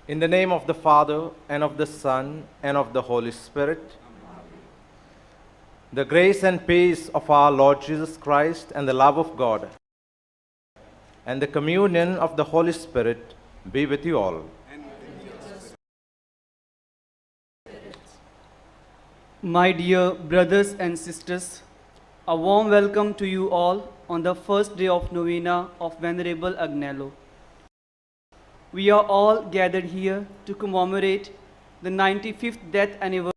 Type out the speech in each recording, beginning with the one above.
In the name of the Father, and of the Son, and of the Holy Spirit, the grace and peace of our Lord Jesus Christ, and the love of God, and the communion of the Holy Spirit be with you all. My dear brothers and sisters, a warm welcome to you all on the first day of Novena of Venerable Agnelo. We are all gathered here to commemorate the 95th death anniversary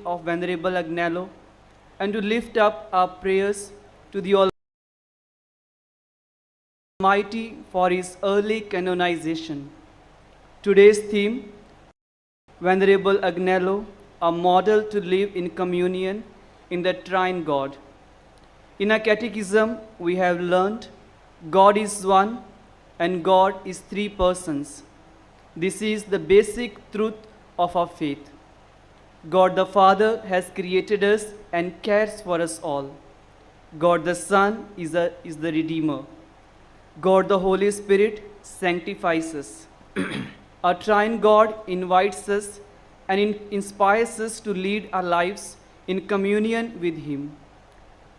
of Venerable Agnelo and to lift up our prayers to the Almighty for his early canonization. Today's theme, Venerable Agnelo, a model to live in communion in the Trine God. In our catechism, we have learned God is one and God is three persons. This is the basic truth of our faith. God the Father has created us and cares for us all. God the Son is the Redeemer. God the Holy Spirit sanctifies us. Our Trine God invites us and inspires us to lead our lives in communion with Him.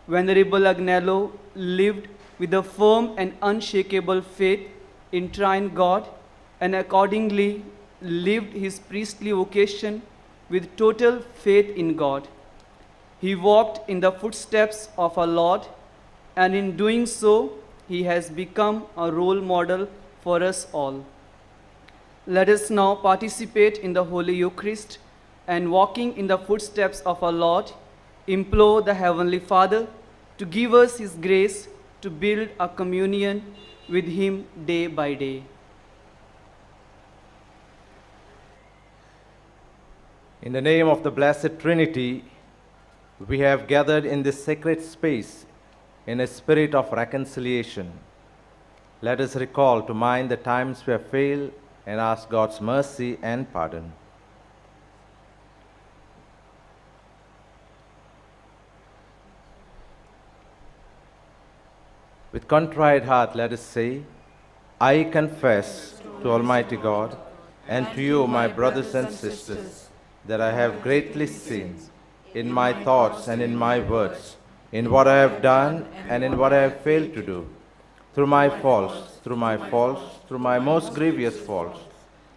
Venerable Agnelo lived with a firm and unshakable faith in Trine God and accordingly lived his priestly vocation with total faith in God. He walked in the footsteps of our Lord, and in doing so, he has become a role model for us all. Let us now participate in the Holy Eucharist and, walking in the footsteps of our Lord, implore the Heavenly Father to give us His grace to build a communion with Him day by day. In the name of the Blessed Trinity, we have gathered in this sacred space in a spirit of reconciliation. Let us recall to mind the times we have failed and ask God's mercy and pardon. With contrite heart, let us say, I confess to Almighty God and to you, my brothers and sisters, that I have greatly sinned in my thoughts and in my words, in what I have done and in what I have failed to do, through my faults, through my most grievous faults.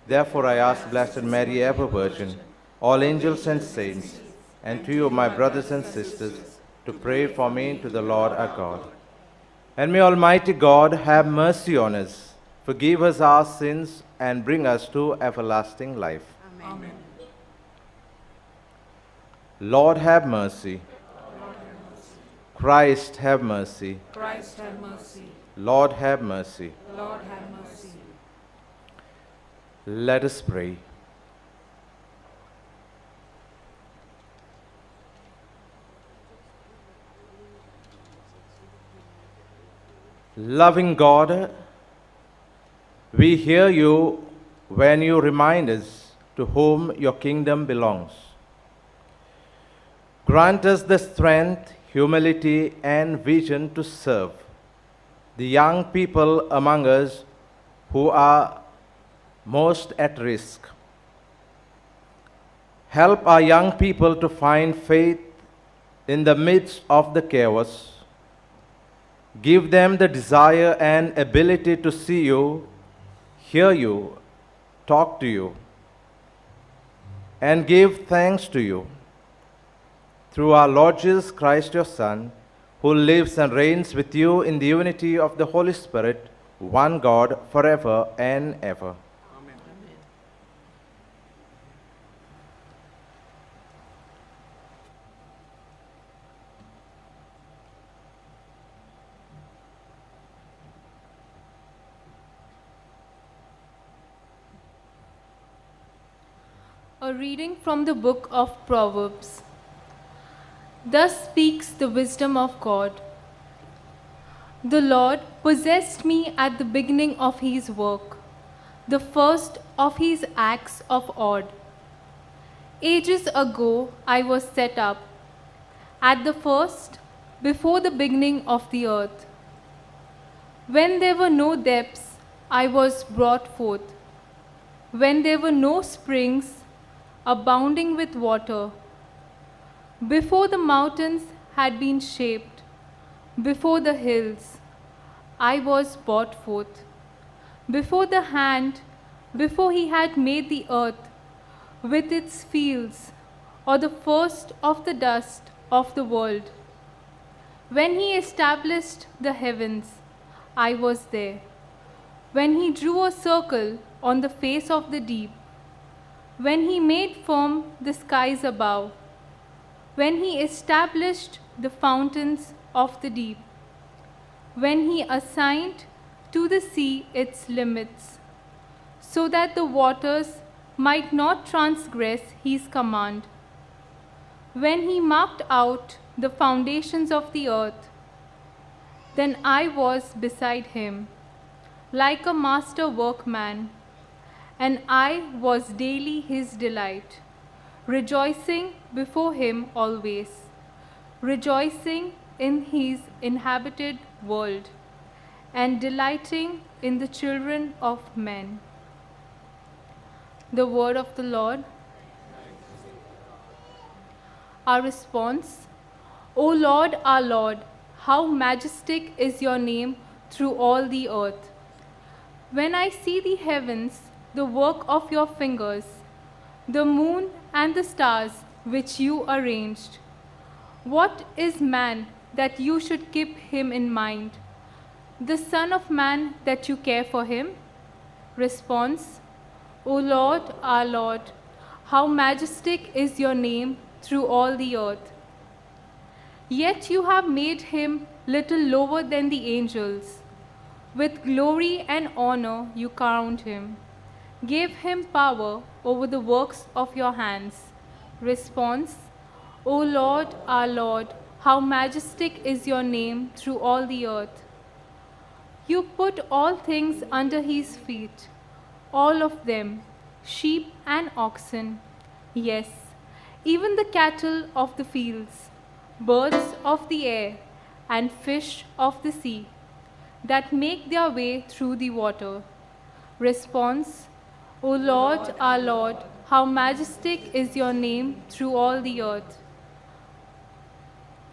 Therefore I ask Blessed Mary, ever Virgin, all angels and saints, and to you, my brothers and sisters, to pray for me to the Lord our God. And may Almighty God have mercy on us, forgive us our sins, and bring us to everlasting life. Amen. Lord, have mercy. Christ, have mercy. Christ have mercy. Lord, have mercy. Lord have mercy. Let us pray. Loving God, we hear you when you remind us to whom your kingdom belongs. Grant us the strength, humility, and vision to serve the young people among us who are most at risk. Help our young people to find faith in the midst of the chaos. Give them the desire and ability to see you, hear you, talk to you, and give thanks to you. Through our Lord Jesus Christ, your Son, who lives and reigns with you in the unity of the Holy Spirit, one God, forever and ever. Amen. A reading from the book of Proverbs. Thus speaks the wisdom of God. The Lord possessed me at the beginning of his work, the first of his acts of odd. Ages ago I was set up, at the first, before the beginning of the earth. When there were no depths, I was brought forth. When there were no springs abounding with water, before the mountains had been shaped, before the hills, I was brought forth. Before the hand, before he had made the earth with its fields, or the first of the dust of the world. When he established the heavens, I was there. When he drew a circle on the face of the deep, when he made firm the skies above, when he established the fountains of the deep, when he assigned to the sea its limits, so that the waters might not transgress his command, when he marked out the foundations of the earth, then I was beside him, like a master workman, and I was daily his delight, rejoicing before him always, rejoicing in his inhabited world, and delighting in the children of men. The word of the Lord. Our response: O Lord, our Lord, how majestic is your name through all the earth. When I see the heavens, the work of your fingers, the moon and the stars which you arranged, what is man that you should keep him in mind, the Son of Man that you care for him? Response: O Lord, our Lord, how majestic is your name through all the earth. Yet you have made him little lower than the angels. With glory and honor you crowned him, gave him power over the works of your hands. Response: O Lord, our Lord, how majestic is your name through all the earth. You put all things under his feet, all of them, sheep and oxen, yes, even the cattle of the fields, birds of the air, and fish of the sea, that make their way through the water. Response: O Lord, our Lord, how majestic is your name through all the earth.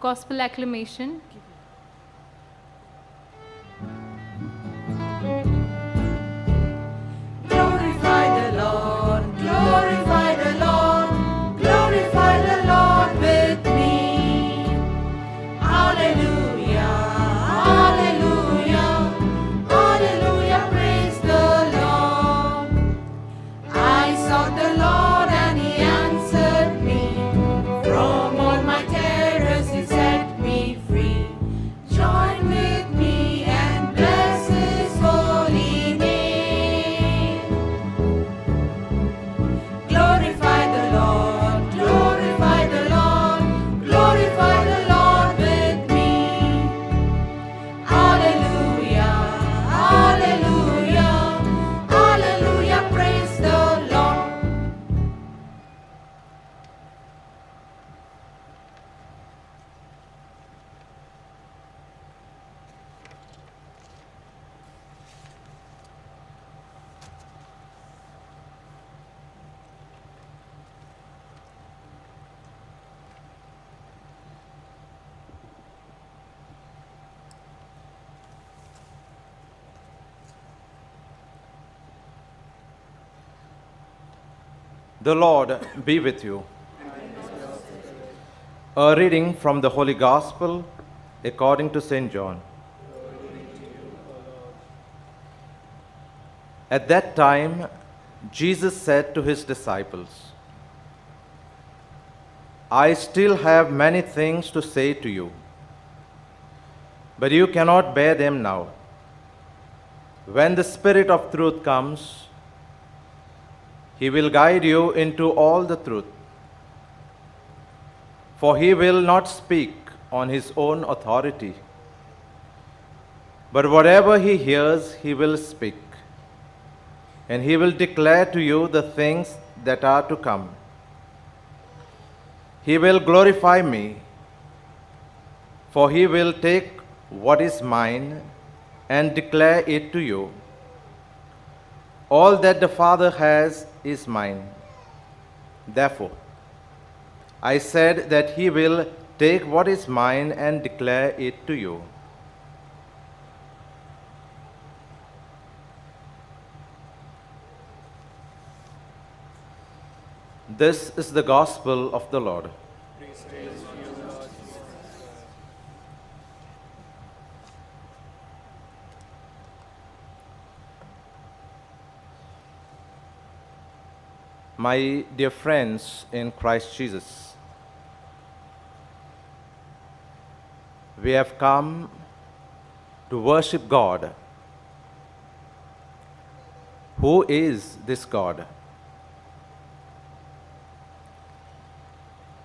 Gospel acclamation. Glorify the Lord, glorify the Lord, glorify the Lord with me. Hallelujah, hallelujah, hallelujah, praise the Lord. I sought the Lord and he answered me. From all my terrors he set me free. Join with me and bless his holy name. Glorify the Lord, glorify the Lord, glorify the Lord with me. Hallelujah, hallelujah, hallelujah, praise the Lord. The Lord be with you. A reading from the Holy Gospel according to St. John. At that time, Jesus said to his disciples, I still have many things to say to you, but you cannot bear them now. When the Spirit of truth comes, he will guide you into all the truth. For he will not speak on his own authority, but whatever he hears, he will speak, and he will declare to you the things that are to come. He will glorify me, for he will take what is mine and declare it to you. All that the Father has is mine. Therefore, I said that he will take what is mine and declare it to you. This is the gospel of the Lord. My dear friends in Christ Jesus, we have come to worship God. Who is this God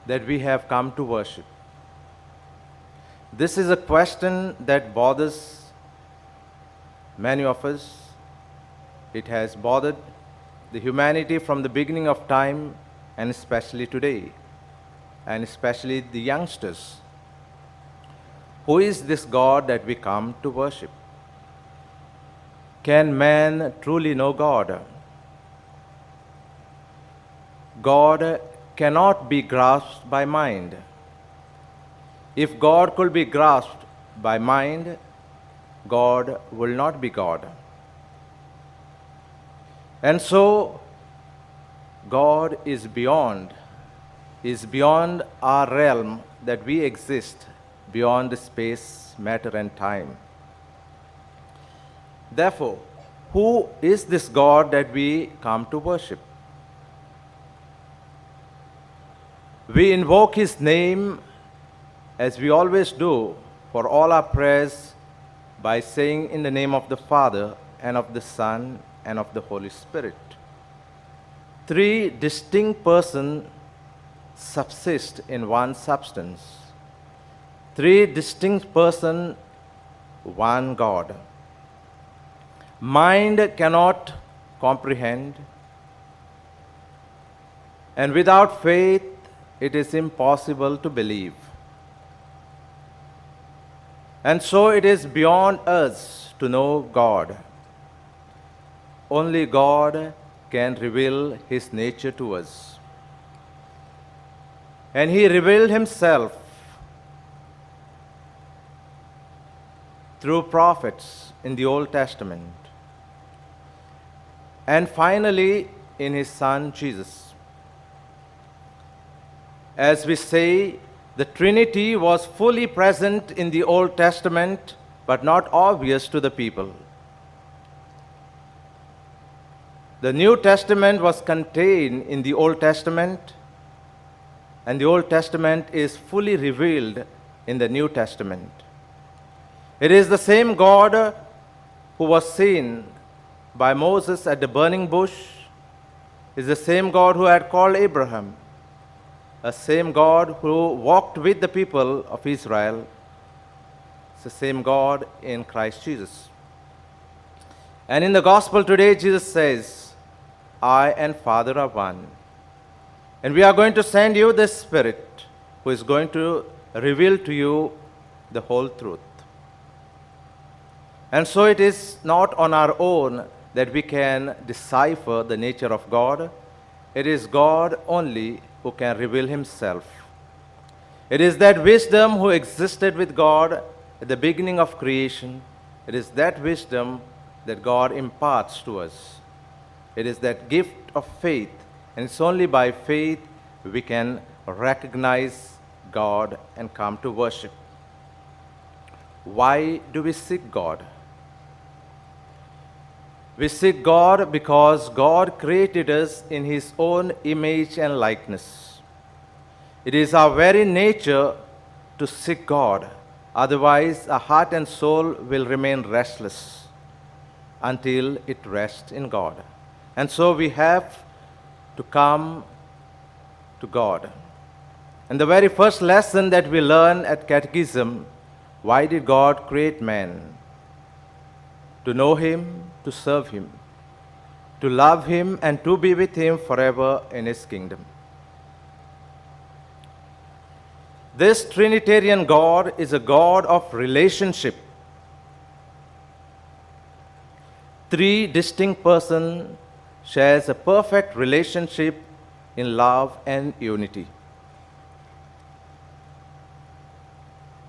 that we have come to worship? This is a question that bothers many of us. It has bothered the humanity from the beginning of time, and especially today, and especially the youngsters. Who is this God that we come to worship? Can man truly know God? God cannot be grasped by mind. If God could be grasped by mind, God will not be God. And so, God is beyond our realm that we exist, beyond space, matter, and time. Therefore, who is this God that we come to worship? We invoke His name, as we always do, for all our prayers by saying in the name of the Father, and of the Son, and of the Holy Spirit. Three distinct persons subsist in one substance. Three distinct persons, one God. Mind cannot comprehend, and without faith it is impossible to believe. And so it is beyond us to know God. Only God can reveal His nature to us. And He revealed Himself through prophets in the Old Testament. And finally, in His Son Jesus. As we say, the Trinity was fully present in the Old Testament, but not obvious to the people. The New Testament was contained in the Old Testament, and the Old Testament is fully revealed in the New Testament. It is the same God who was seen by Moses at the burning bush, is the same God who had called Abraham, the same God who walked with the people of Israel. It's the same God in Christ Jesus. And in the gospel today, Jesus says, I and Father are one. And we are going to send you the Spirit who is going to reveal to you the whole truth. And so it is not on our own that we can decipher the nature of God. It is God only who can reveal Himself. It is that wisdom who existed with God at the beginning of creation. It is that wisdom that God imparts to us. It is that gift of faith, and it's only by faith we can recognize God and come to worship. Why do we seek God? We seek God because God created us in His own image and likeness. It is our very nature to seek God. Otherwise, our heart and soul will remain restless until it rests in God. And so we have to come to God. And the very first lesson that we learn at Catechism, why did God create man? To know Him, to serve Him, to love Him, and to be with Him forever in His kingdom. This Trinitarian God is a God of relationship. three distinct persons shares a perfect relationship in love and unity.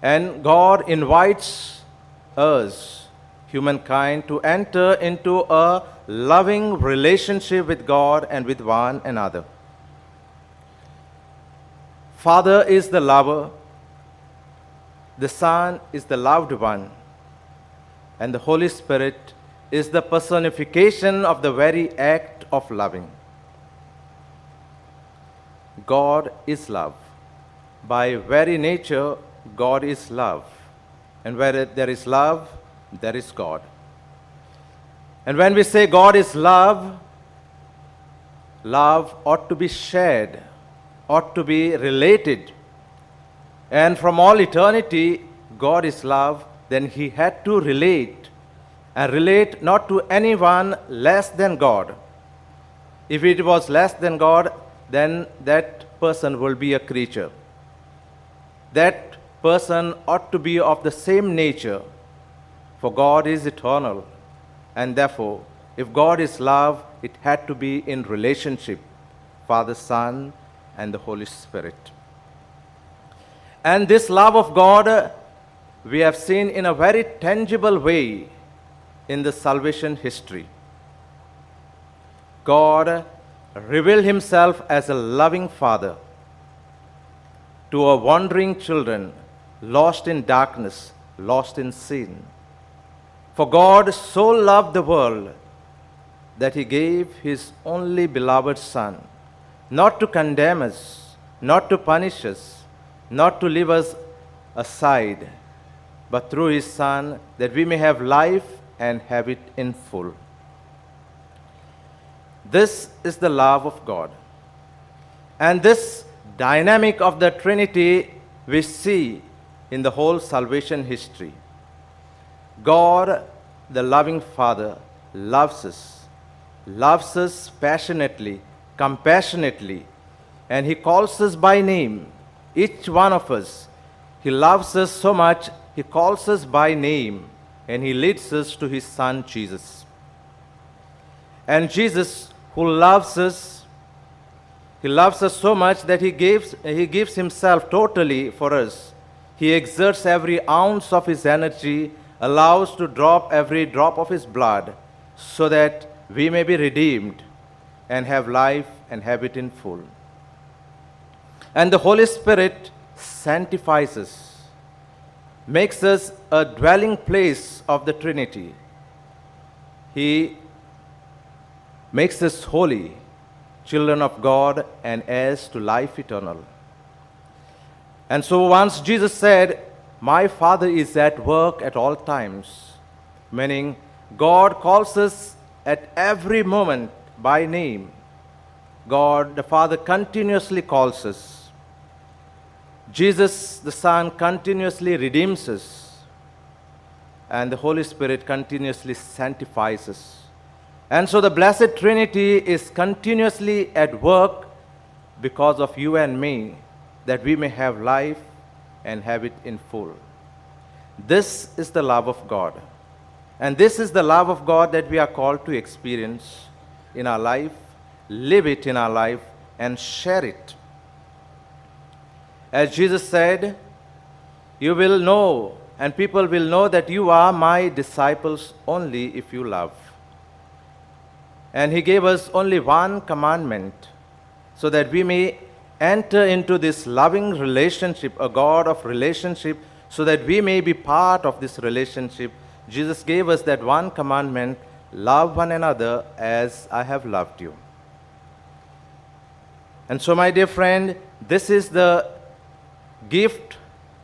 And God invites us, humankind, to enter into a loving relationship with God and with one another. Father is the lover, the Son is the loved one, and the Holy Spirit is the personification of the very act of loving. God is love. By very nature, God is love. And where there is love, there is God. And when we say God is love, love ought to be shared, ought to be related. And from all eternity, God is love, then he had to relate, and relate not to anyone less than God. If it was less than God, then that person will be a creature. That person ought to be of the same nature, for God is eternal. And therefore, if God is love, it had to be in relationship, Father, Son, and the Holy Spirit. And this love of God, we have seen in a very tangible way in the salvation history. God revealed himself as a loving Father to our wandering children, lost in darkness, lost in sin. For God so loved the world that he gave his only beloved Son, not to condemn us, not to punish us, not to leave us aside, but through his Son, that we may have life and have it in full. This is the love of God. And this dynamic of the Trinity we see in the whole salvation history. God, the loving Father, loves us passionately, compassionately, and he calls us by name, each one of us. He loves us so much, he calls us by name, and he leads us to his Son, Jesus. And Jesus, who loves us, he loves us so much that he gives himself totally for us. He exerts every ounce of his energy, allows to drop every drop of his blood, so that we may be redeemed and have life and have it in full. And the Holy Spirit sanctifies us, makes us a dwelling place of the Trinity. He makes us holy, children of God, and heirs to life eternal. And so once Jesus said, "My Father is at work at all times," meaning God calls us at every moment by name. God, the Father, continuously calls us. Jesus, the Son, continuously redeems us. And the Holy Spirit continuously sanctifies us. And so the Blessed Trinity is continuously at work because of you and me, that we may have life and have it in full. This is the love of God. And this is the love of God that we are called to experience in our life, live it in our life, and share it. As Jesus said, "You will know, and people will know that you are my disciples only if you love." And he gave us only one commandment, so that we may enter into this loving relationship, a God of relationship, so that we may be part of this relationship. Jesus gave us that one commandment: love one another as I have loved you. And so, my dear friend, this is the gift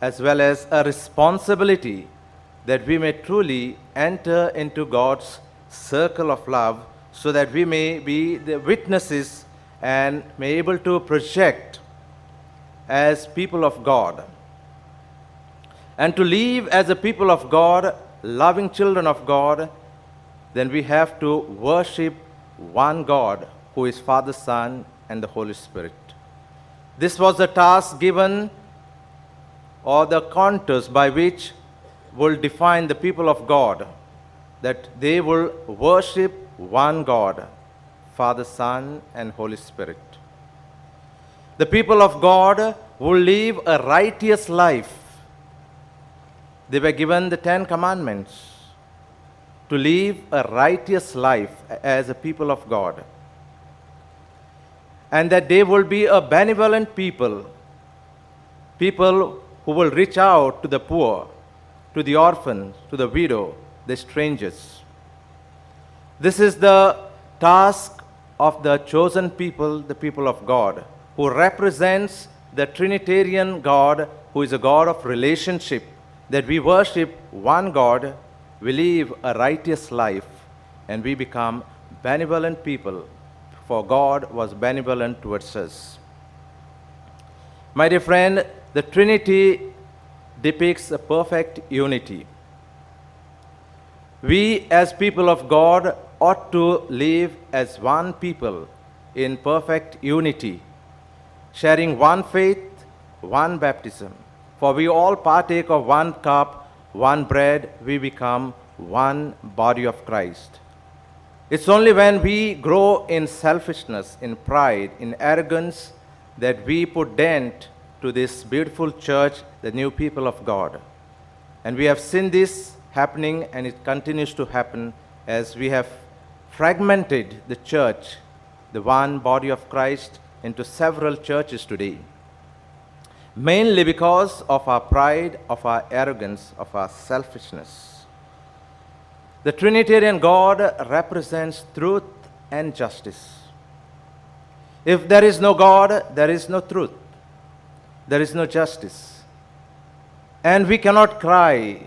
as well as a responsibility, that we may truly enter into God's circle of love, so that we may be the witnesses and may able to project as people of God. And to live as a people of God, loving children of God, then we have to worship one God, who is Father, Son, and the Holy Spirit. This was the task given, or the contours by which will define the people of God. that they will worship one God, Father, Son, and Holy Spirit. The people of God will live a righteous life. They were given the 10 commandments to live a righteous life as a people of God. And that they will be a benevolent people, people who will reach out to the poor, to the orphan, to the widow, the strangers. This is the task of the chosen people, the people of God, who represents the Trinitarian God, who is a God of relationship, that we worship one God, we live a righteous life, and we become benevolent people, for God was benevolent towards us. My dear friend, the Trinity depicts a perfect unity. We as people of God ought to live as one people in perfect unity, sharing one faith, one baptism. For we all partake of one cup, one bread, we become one body of Christ. It's only when we grow in selfishness, in pride, in arrogance, that we put dent to this beautiful church, the new people of God. And we have seen this happening, and it continues to happen as we have fragmented the church, the one body of Christ, into several churches today. Mainly because of our pride, of our arrogance, of our selfishness. The Trinitarian God represents truth and justice. If there is no God, there is no truth. There is no justice. And we cannot cry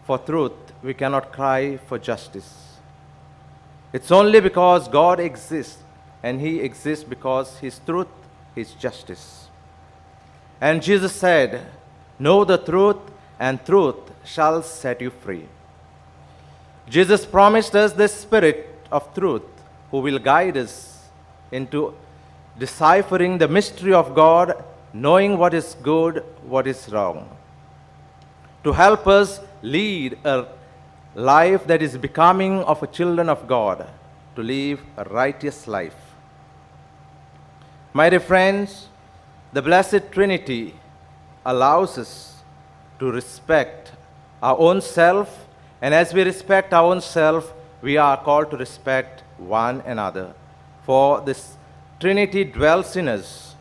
for truth. We cannot cry for justice. It's only because God exists, and He exists because His truth is justice. And Jesus said, "Know the truth, and truth shall set you free." Jesus promised us the Spirit of truth, who will guide us into deciphering the mystery of God, knowing what is good, what is wrong, to help us lead a life that is becoming of a children of God, to live a righteous life. My dear friends, the Blessed Trinity allows us to respect our own self, and as we respect our own self, we are called to respect one another. For this Trinity dwells in us.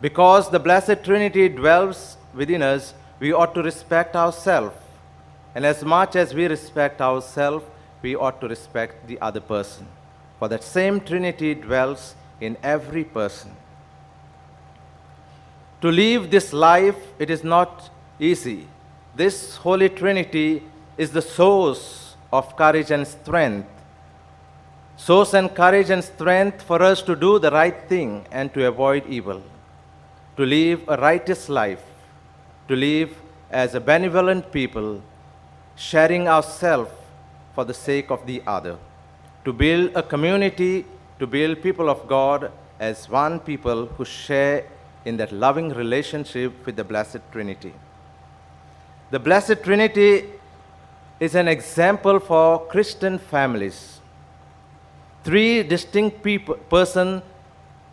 Because the Blessed Trinity dwells within us, we ought to respect ourselves. And as much as we respect ourselves, we ought to respect the other person. For that same Trinity dwells in every person. To live this life, it is not easy. This Holy Trinity is the source of courage and strength. Source and courage and strength for us to do the right thing and to avoid evil. To live a righteous life. To live as a benevolent people, sharing ourselves for the sake of the other. To build a community, to build people of God as one people who share in that loving relationship with the Blessed Trinity. The Blessed Trinity is an example for Christian families. Three distinct persons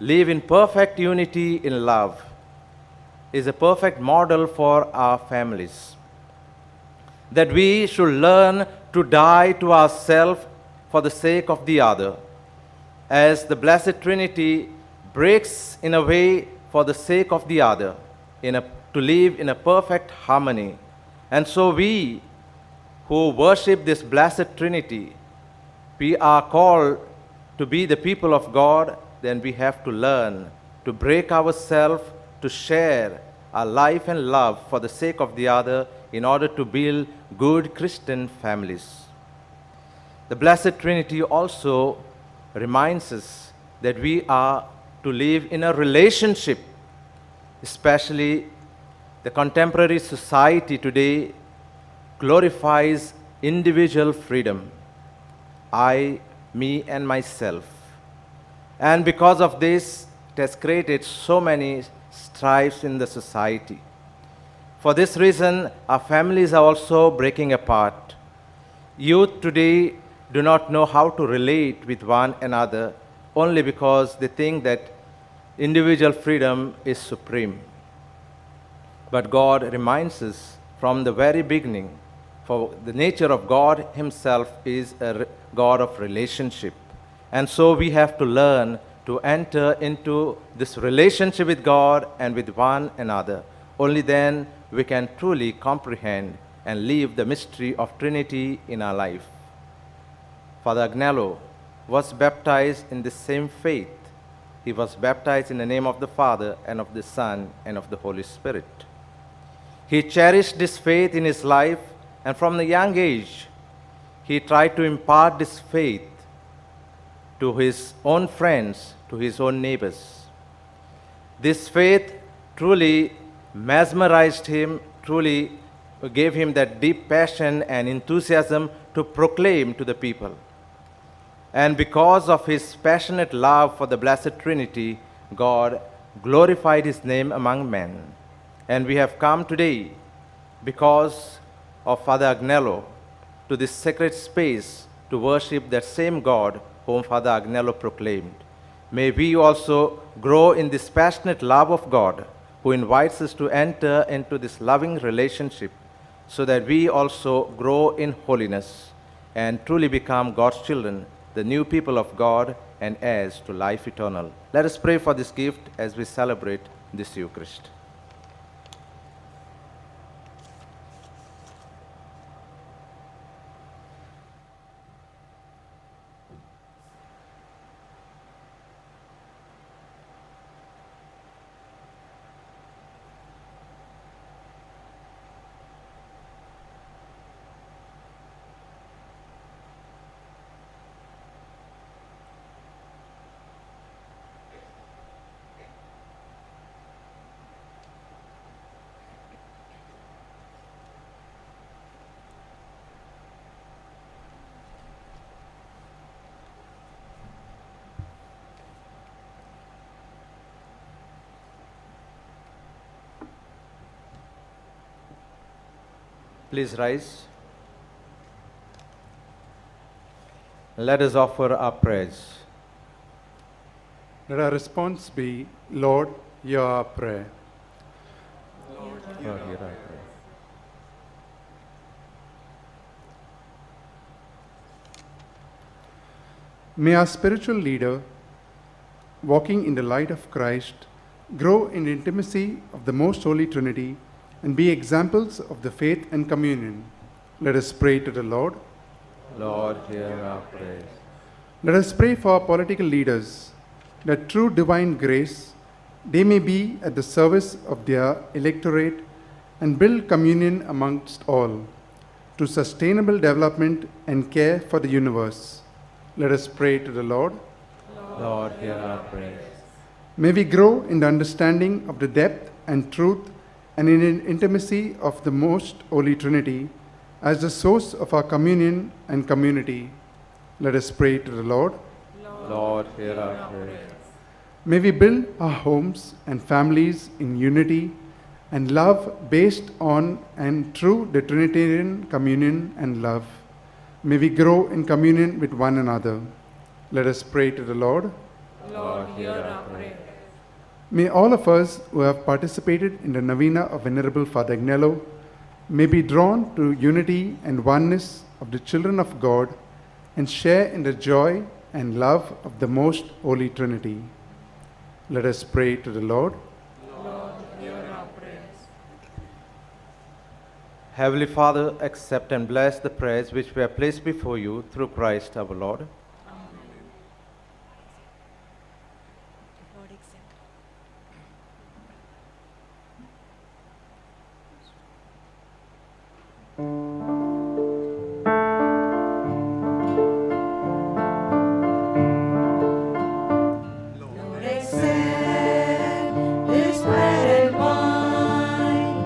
live in perfect unity in love. Is a perfect model for our families. That we should learn to die to ourselves for the sake of the other. As the Blessed Trinity breaks in a way for the sake of the other, to live in a perfect harmony. And so we who worship this Blessed Trinity, we are called to be the people of God. Then we have to learn to break ourselves, to share our life and love for the sake of the other in order to build good Christian families. The Blessed Trinity also reminds us that we are to live in a relationship, especially the contemporary society today glorifies individual freedom. I, me, and myself. And because of this, it has created so many strifes in the society. For this reason, our families are also breaking apart. Youth today do not know how to relate with one another only because they think that individual freedom is supreme. But God reminds us from the very beginning, for the nature of God Himself is a God of relationship. And so we have to learn to enter into this relationship with God and with one another. Only then we can truly comprehend and live the mystery of Trinity in our life. Father Agnelo was baptized in the same faith. He was baptized in the name of the Father and of the Son and of the Holy Spirit. He cherished this faith in his life, and from the young age, he tried to impart this faith to his own friends, to his own neighbors. This faith truly mesmerized him, truly gave him that deep passion and enthusiasm to proclaim to the people. And because of his passionate love for the Blessed Trinity, God glorified his name among men. And we have come today because of Father Agnelo to this sacred space to worship that same God whom Father Agnelo proclaimed. May we also grow in this passionate love of God who invites us to enter into this loving relationship so that we also grow in holiness and truly become God's children, the new people of God and heirs to life eternal. Let us pray for this gift as we celebrate this Eucharist. Please rise. Let us offer our prayers. Let our response be, Lord, hear our prayer. Lord, hear our prayer. May our spiritual leader, walking in the light of Christ, grow in the intimacy of the Most Holy Trinity and be examples of the faith and communion. Let us pray to the Lord. Lord, hear our prayers. Let us pray for our political leaders, that through divine grace they may be at the service of their electorate and build communion amongst all, to sustainable development and care for the universe. Let us pray to the Lord. Lord, hear our prayers. May we grow in the understanding of the depth and truth and in an intimacy of the Most Holy Trinity as the source of our communion and community. Let us pray to the Lord. Lord, hear our prayers. May we build our homes and families in unity and love based on and through the Trinitarian communion and love. May we grow in communion with one another. Let us pray to the Lord. Lord, hear our prayer. May all of us who have participated in the Novena of Venerable Father Agnelo may be drawn to unity and oneness of the children of God and share in the joy and love of the Most Holy Trinity. Let us pray to the Lord. Lord, hear our prayers. Heavenly Father, accept and bless the prayers which were placed before you through Christ our Lord. Lord, accept this bread and wine.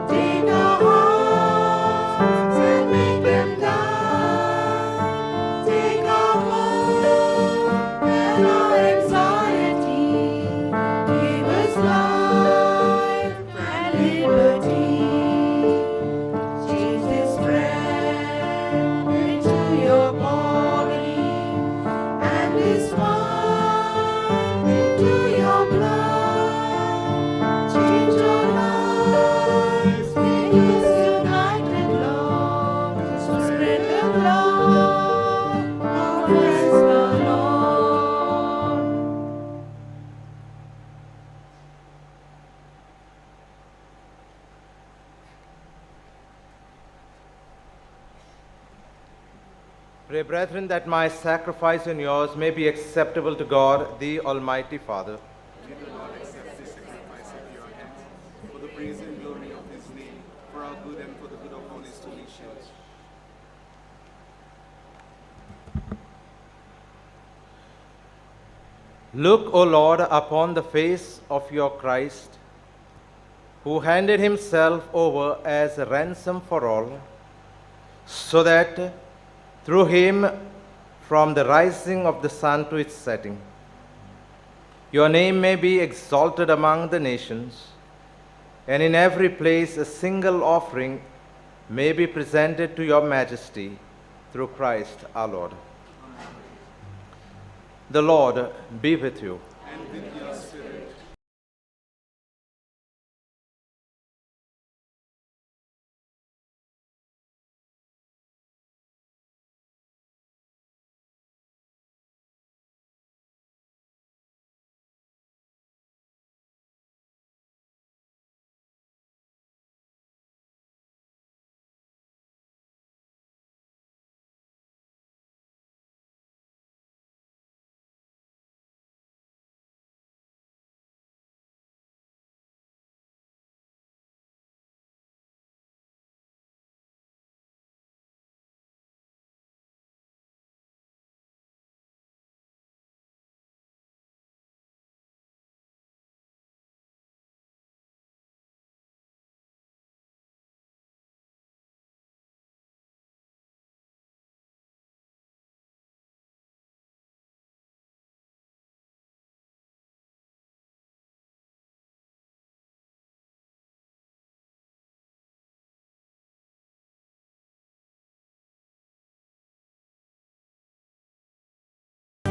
Take our hearts and make them thine. Take our hope and our anxiety. Pray, brethren, that my sacrifice and yours may be acceptable to God, the Almighty Father. May the Lord accept this sacrifice at your hands, for the praise and glory of his name, for our good and for the good of all his holy church. Look, O Lord, upon the face of your Christ, who handed himself over as a ransom for all, so that through him, from the rising of the sun to its setting, your name may be exalted among the nations, and in every place a single offering may be presented to your majesty through Christ our Lord. The Lord be with you. And with your spirit.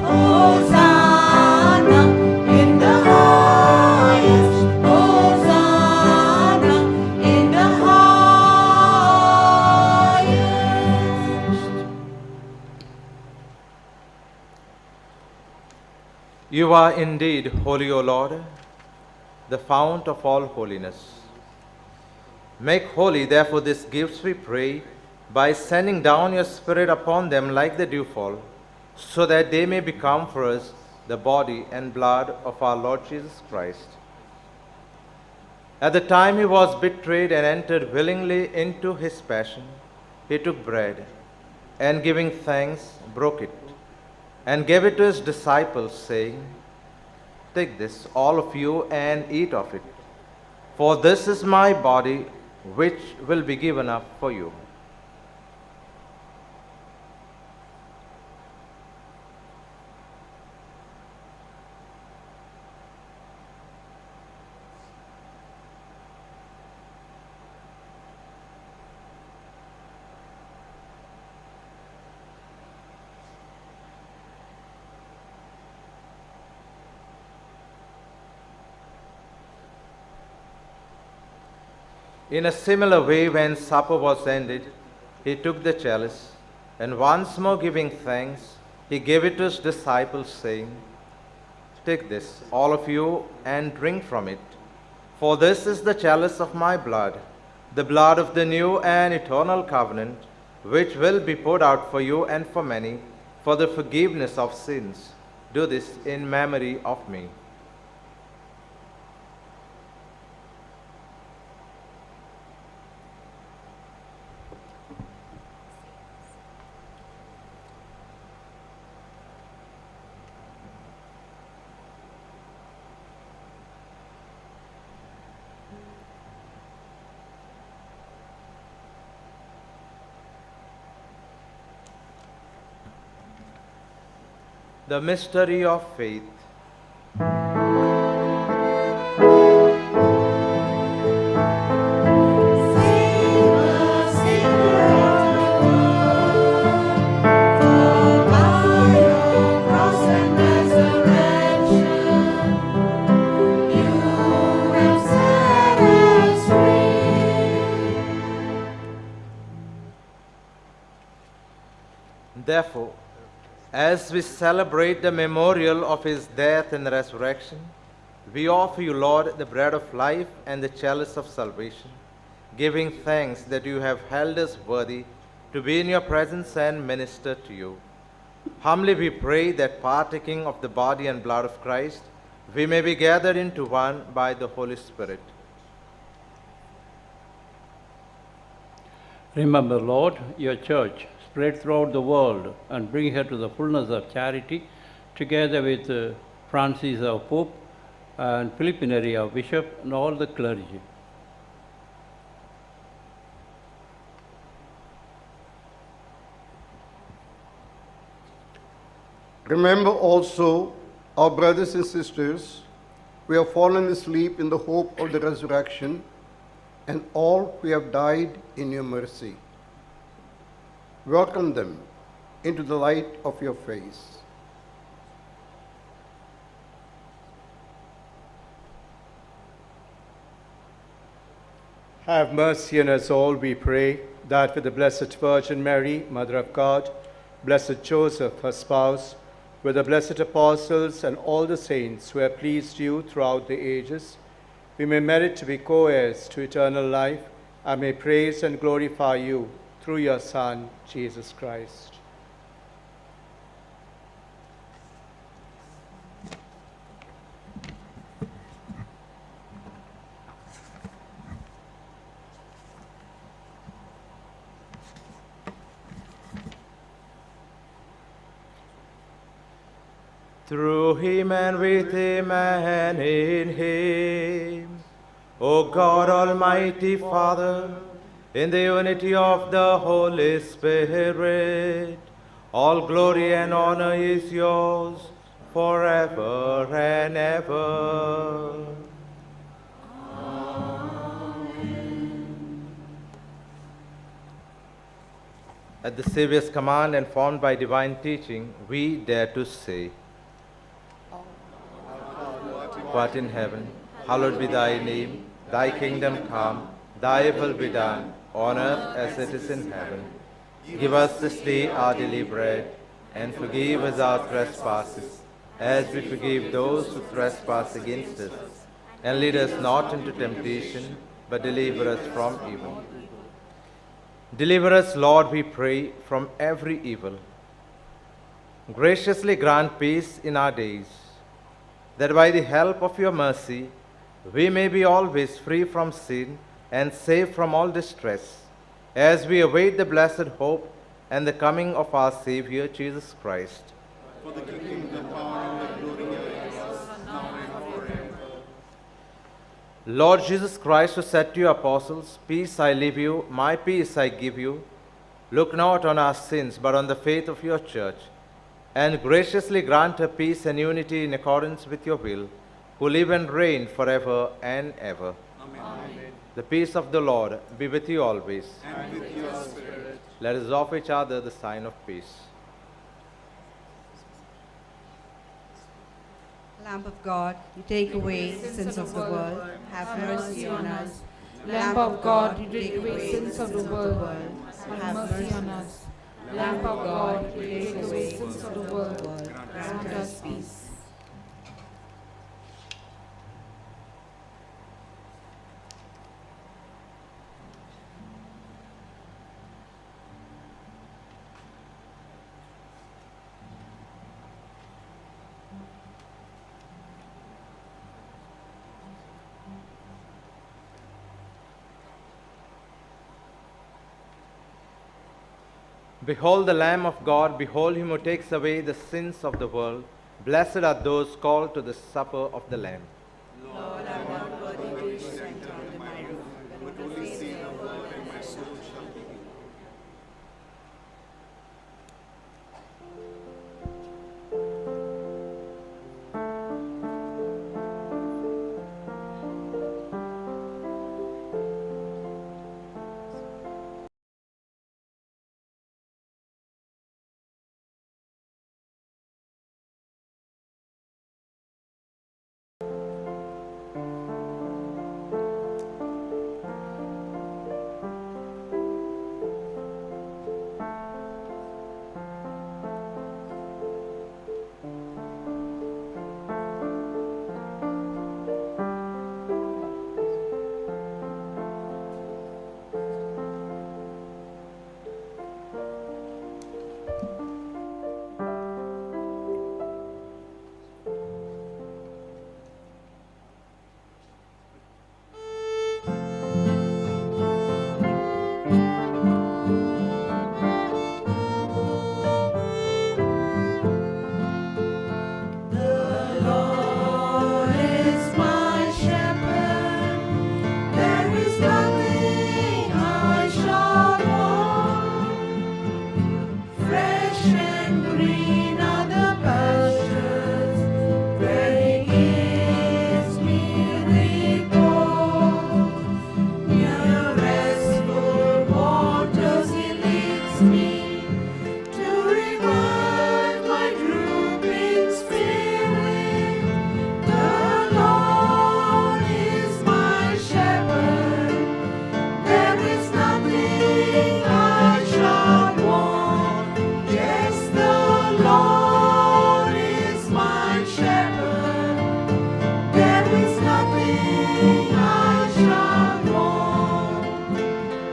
Hosanna in the highest. Hosanna in the highest. You are indeed holy, O Lord, the fount of all holiness. Make holy, therefore, these gifts, we pray, by sending down your Spirit upon them like the dewfall, so that they may become for us the body and blood of our Lord Jesus Christ. At the time he was betrayed and entered willingly into his passion, he took bread, and giving thanks, broke it, and gave it to his disciples, saying, "Take this, all of you, and eat of it, for this is my body, which will be given up for you." In a similar way, when supper was ended, he took the chalice, and once more giving thanks, he gave it to his disciples, saying, "Take this, all of you, and drink from it, for this is the chalice of my blood, the blood of the new and eternal covenant, which will be poured out for you and for many, for the forgiveness of sins. Do this in memory of me." The mystery of faith. Save us, Savior of the world, for by your cross and resurrection, you have set us free. Therefore, as we celebrate the memorial of his death and resurrection, we offer you, Lord, the bread of life and the chalice of salvation, giving thanks that you have held us worthy to be in your presence and minister to you. Humbly we pray that partaking of the body and blood of Christ, we may be gathered into one by the Holy Spirit. Remember, Lord, your church spread throughout the world and bring her to the fullness of charity, together with Francis, our Pope, and Philip Neri, our Bishop, and all the clergy. Remember also our brothers and sisters who have fallen asleep in the hope of the resurrection, and all who have died in your mercy. Welcome them into the light of your face. Have mercy on us all, we pray, that with the Blessed Virgin Mary, Mother of God, Blessed Joseph, her spouse, with the blessed apostles and all the saints who have pleased you throughout the ages, we may merit to be co-heirs to eternal life, and may praise and glorify you through your Son, Jesus Christ. Through him and with him and in him, O God, Almighty Father, in the unity of the Holy Spirit, all glory and honor is yours forever and ever. At the Saviour's command and formed by divine teaching, we dare to say, who art in heaven, hallowed be thy name. Thy kingdom come, thy will be done, on earth as it is in heaven. Give us this day our daily bread, and forgive us our trespasses, as we forgive those who trespass against us. And lead us not into temptation, but deliver us from evil. Deliver us, Lord, we pray, from every evil. Graciously grant peace in our days, that by the help of your mercy we may be always free from sin and safe from all distress, as we await the blessed hope and the coming of our Savior Jesus Christ. For the kingdom, the power, and the glory are yours, now and forever. Lord Jesus Christ, who said to your apostles, "Peace I leave you, my peace I give you," look not on our sins, but on the faith of your church, and graciously grant her peace and unity in accordance with your will, who live and reign forever and ever. Amen. The peace of the Lord be with you always. And with your spirit. Let us offer each other the sign of peace. Lamb of God, you take away the sins of the world. Have mercy on us. Lamb of God, you take away sins of the world. Have mercy on us. Lamb of God, you take away sins of the world. Grant us peace. Behold the Lamb of God, behold him who takes away the sins of the world. Blessed are those called to the supper of the Lamb. Lord, I am not worthy to enter under my roof, but only say a word and my soul shall be healed. I shall want.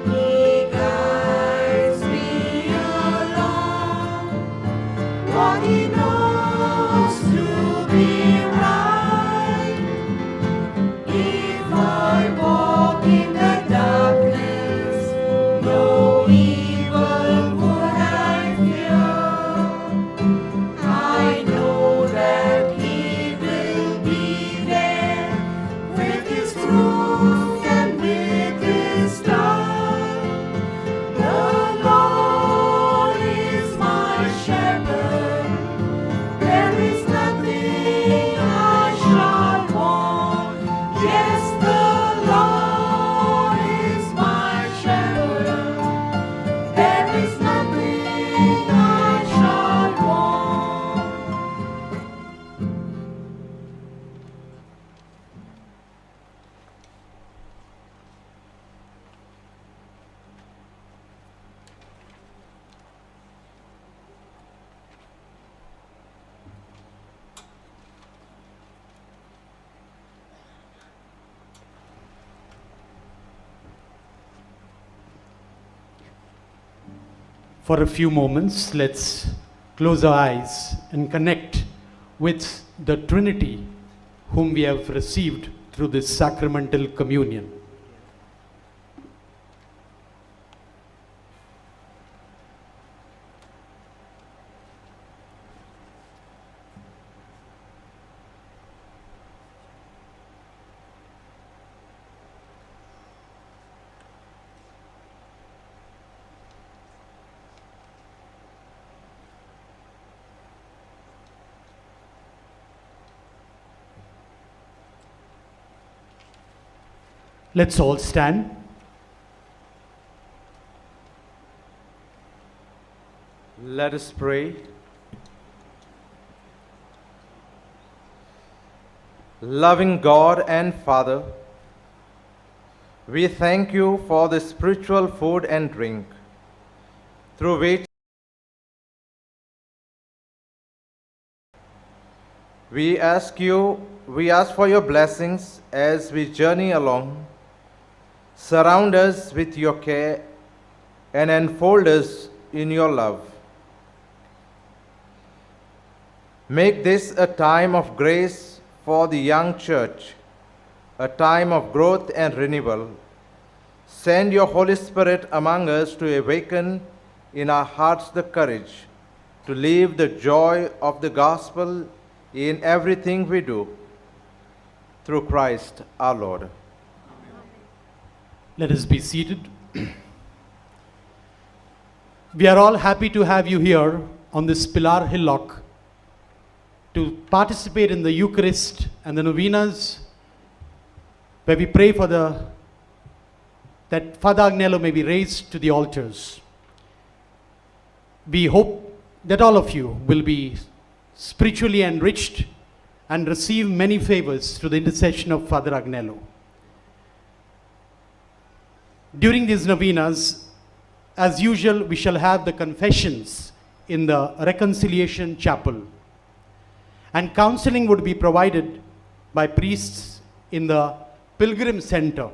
He guides me along what He knows to be right. If I walk in the darkness, no evil would I fear. I know that He will be there with His truth and with His love. The Lord is my shepherd. There is nothing I shall want. Yes, the Lord is my shepherd. There is nothing I shall want. For a few moments, let's close our eyes and connect with the Trinity whom we have received through this sacramental communion. Let's all stand. Let us pray. Loving God and Father, we thank you for the spiritual food and drink through which we ask for your blessings as we journey along. Surround us with your care and enfold us in your love. Make this a time of grace for the young church, a time of growth and renewal. Send your Holy Spirit among us to awaken in our hearts the courage to live the joy of the gospel in everything we do. Through Christ our Lord. Let us be seated. We are all happy to have you here on this Pilar hillock to participate in the Eucharist and the novenas, where we pray for that Father Agnelo may be raised to the altars. We hope that all of you will be spiritually enriched and receive many favors through the intercession of Father Agnelo. During these novenas, as usual, we shall have the confessions in the Reconciliation Chapel. And counseling would be provided by priests in the Pilgrim Center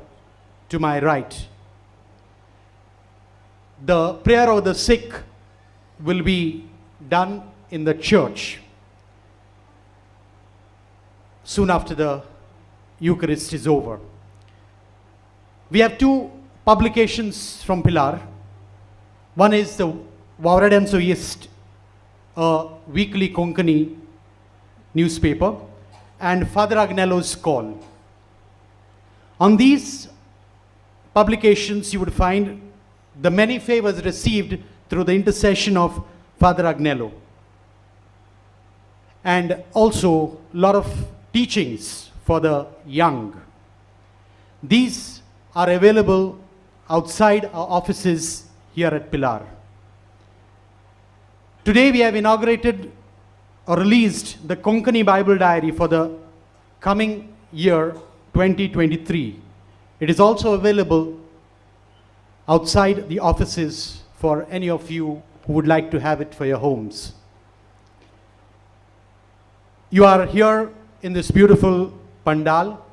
to my right. The prayer of the sick will be done in the church soon after the Eucharist is over. We have two publications from Pilar. One is the Vavradenso East, a weekly Konkani newspaper, and Father Agnelo's Call. On these publications, you would find the many favors received through the intercession of Father Agnelo, and also a lot of teachings for the young. These are available outside our offices here at Pilar. Today we have inaugurated or released the Konkani Bible Diary for the coming year 2023. It is also available outside the offices for any of you who would like to have it for your homes. You are here in this beautiful pandal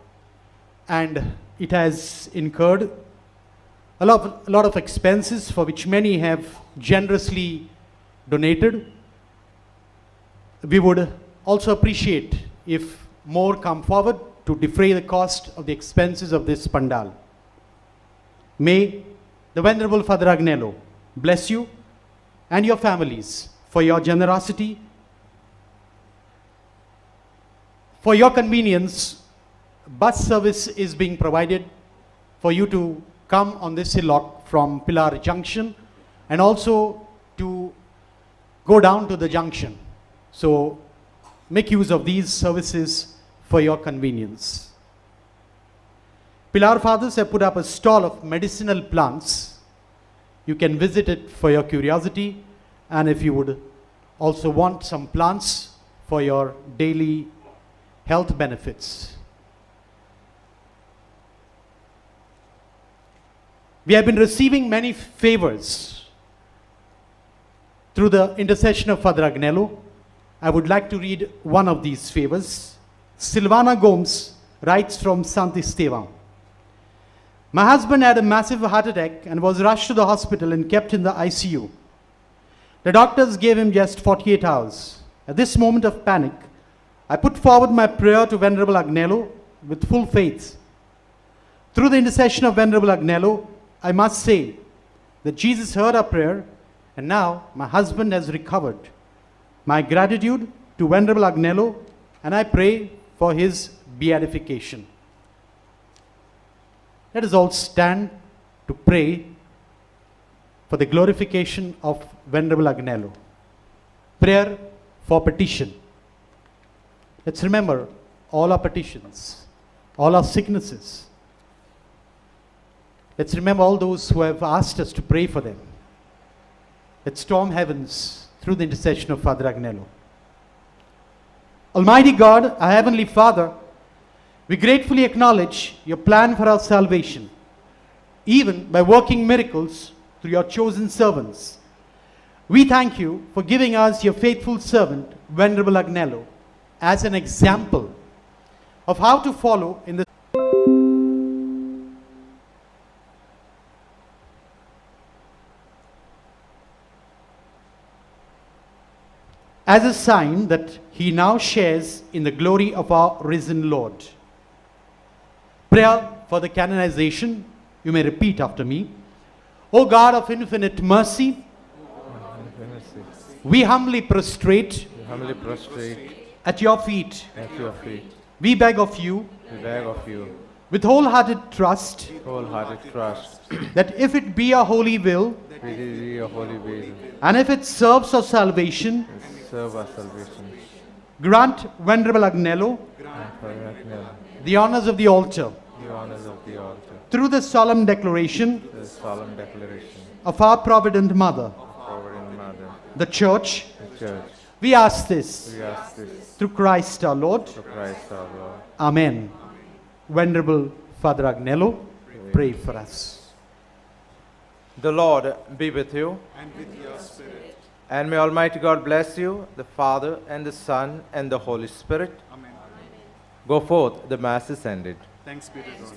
and it has incurred a lot of expenses for which many have generously donated. We would also appreciate if more come forward to defray the cost of the expenses of this pandal. May the Venerable Father Agnelo bless you and your families for your generosity. For your convenience, bus service is being provided for you to come on this hillock from Pilar Junction and also to go down to the junction. So make use of these services for your convenience. Pilar Fathers have put up a stall of medicinal plants. You can visit it for your curiosity, and if you would also want some plants for your daily health benefits. We have been receiving many favors through the intercession of Father Agnelo. I would like to read one of these favors. Silvana Gomes writes from Santisteban. My husband had a massive heart attack and was rushed to the hospital and kept in the ICU. The doctors gave him just 48 hours. At this moment of panic, I put forward my prayer to Venerable Agnelo with full faith. Through the intercession of Venerable Agnelo, I must say that Jesus heard our prayer, and now my husband has recovered. My gratitude to Venerable Agnelo, and I pray for his beatification. Let us all stand to pray for the glorification of Venerable Agnelo. Prayer for petition. Let's remember all our petitions, all our sicknesses. Let's remember all those who have asked us to pray for them. Let's storm heavens through the intercession of Father Agnelo. Almighty God, our Heavenly Father, we gratefully acknowledge your plan for our salvation, even by working miracles through your chosen servants. We thank you for giving us your faithful servant, Venerable Agnelo, as an example of how to follow in the as a sign that he now shares in the glory of our risen Lord. Prayer for the canonization. You may repeat after me. O God of infinite mercy, we humbly prostrate at your feet. We beg of you, with wholehearted trust, that if it be your holy will, and if it serves our salvation, grant Venerable Agnelo the honors of the altar. Through the solemn declaration of our Provident Mother, the Church, we ask this through Christ our Lord. Amen. Venerable Father Agnelo, pray for us. The Lord be with you. And with your spirit. And may Almighty God bless you, the Father and the Son and the Holy Spirit. Amen. Go forth, the Mass is ended. Thanks be to God.